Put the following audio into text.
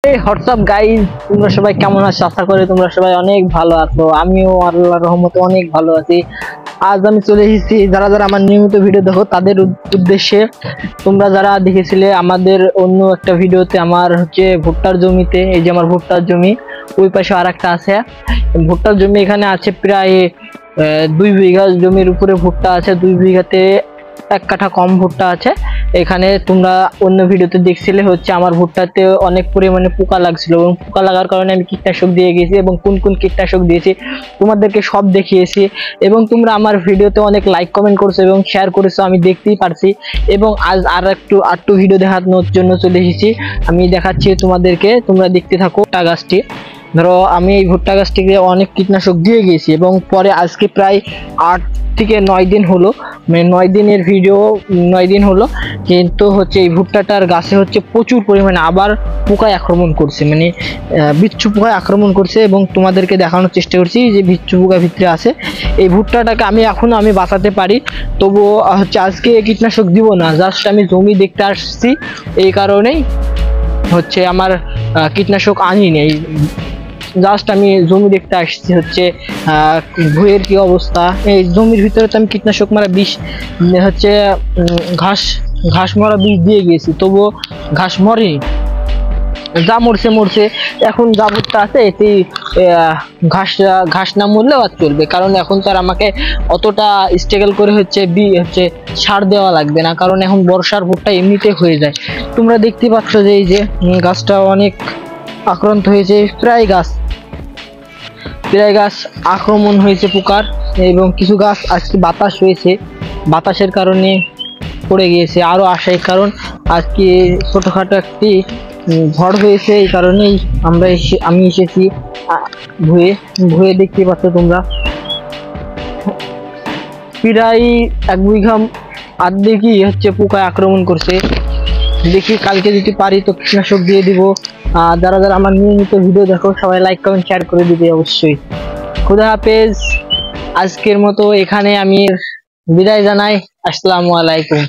WhatsApp guys, তোমরা সবাই কেমন আছো? আশা করি তোমরা সবাই অনেক ভালো আছো। আমিও আল্লাহর রহমতে অনেক ভালো আছি। আজ আমি চলে এসেছি, যারা যারা আমার নিয়মিত ভিডিও দেখো তাদের উদ্দেশ্যে। তোমরা যারা দেখেছিলে আমাদের অন্য একটা ভিডিওতে, আমার হচ্ছে ভুট্টার জমিতে, এই যে আমার ভুট্টার জমি, ওই পাশে আর একটা আছে ভুট্টার জমি। এখানে আছে প্রায় 2 বিঘা জমির উপরে ভুট্টা আছে। 2 বিঘাতে 1 কাঠা কম ভুট্টা আছে। এখানে তোমরা অন্য ভিডিওতে দেখছিলে হচ্ছে আমার ভুট্টাতে অনেক পরিমাণে পোকা লাগছিল, এবং পোকা লাগার কারণে আমি কীটনাশক দিয়ে গেছি, এবং কোন কোন কীটনাশক দিয়েছি তোমাদেরকে সব দেখিয়েছি। এবং তোমরা আমার ভিডিওতে অনেক লাইক কমেন্ট করছো এবং শেয়ার করেছো, আমি দেখতেই পারছি। এবং আজ আর একটু ভিডিও দেখানোর জন্য চলে এসেছি। আমি দেখাচ্ছি তোমাদেরকে, তোমরা দেখতে থাকো। ভুট্টা গাছটি ধরো, আমি এই ভুট্টা গাছটিকে অনেক কীটনাশক দিয়ে গেছি, এবং পরে আজকে প্রায় 8 থেকে 9 দিন হলো, মানে 9 দিনের ভিডিও, 9 দিন হলো। কিন্তু হচ্ছে এই ভুট্টাটার গাছে হচ্ছে প্রচুর পরিমাণে আবার পোকায় আক্রমণ করছে, মানে বিচ্ছু পোকায় আক্রমণ করছে। এবং তোমাদেরকে দেখানোর চেষ্টা করছি যে বিচ্ছু পোকা ভিতরে আছে। এই ভুট্টাটাকে আমি বাঁচাতে পারি, তবুও হচ্ছে আজকে কীটনাশক দিব না, জাস্ট আমি জমি দেখতে আসছি, এই কারণেই হচ্ছে আমার কীটনাশক আনিনি। জাস্ট আমি জমি দেখতে আসছি, হচ্ছে ভুঁইয়ের কি অবস্থা। এই জমির ভিতরে তো আমি কীটনাশক মারা বিষ হচ্ছে ঘাস মরা বিষ দিয়ে গিয়েছি, তবুও ঘাস মরেনি। যা মরছে। এখন যা ভুট্টা আছে এতেই ঘাস না মরলেও আর চলবে, কারণ এখন তো আর আমাকে অতটা স্ট্রাগল করে হচ্ছে সার দেওয়া লাগবে না, কারণ এখন বর্ষার ভুট্টা এমনিতে হয়ে যায়। তোমরা দেখতে পাচ্ছ যে এই যে গাছটা অনেক আক্রান্ত হয়েছে, প্রায় গাছ আক্রমণ হয়েছে পোকার। এবং কিছু গাছ আজকে বাতাস হয়েছে, বাতাসের কারণে পড়ে গিয়েছে, আরো আসার কারণ আজকে ছোটখাটো একটি ঝড় হয়েছে। এই কারণেই আমি এসেছি ভুঁয়ে দেখতে পাচ্ছ তোমরা, প্রায় 1 বিঘা অর্ধেকই হচ্ছে পোকায় আক্রমণ করছে। দেখি কালকে যদি পারি তো কীটনাশক দিয়ে দিব। যারা যারা আমার নিয়মিত ভিডিও দেখো সবাই লাইক কমেন্ট শেয়ার করে দিবে অবশ্যই। খুদা হাফেজ। আজকের মতো এখানে আমি বিদায় জানাই। আসসালামু আলাইকুম।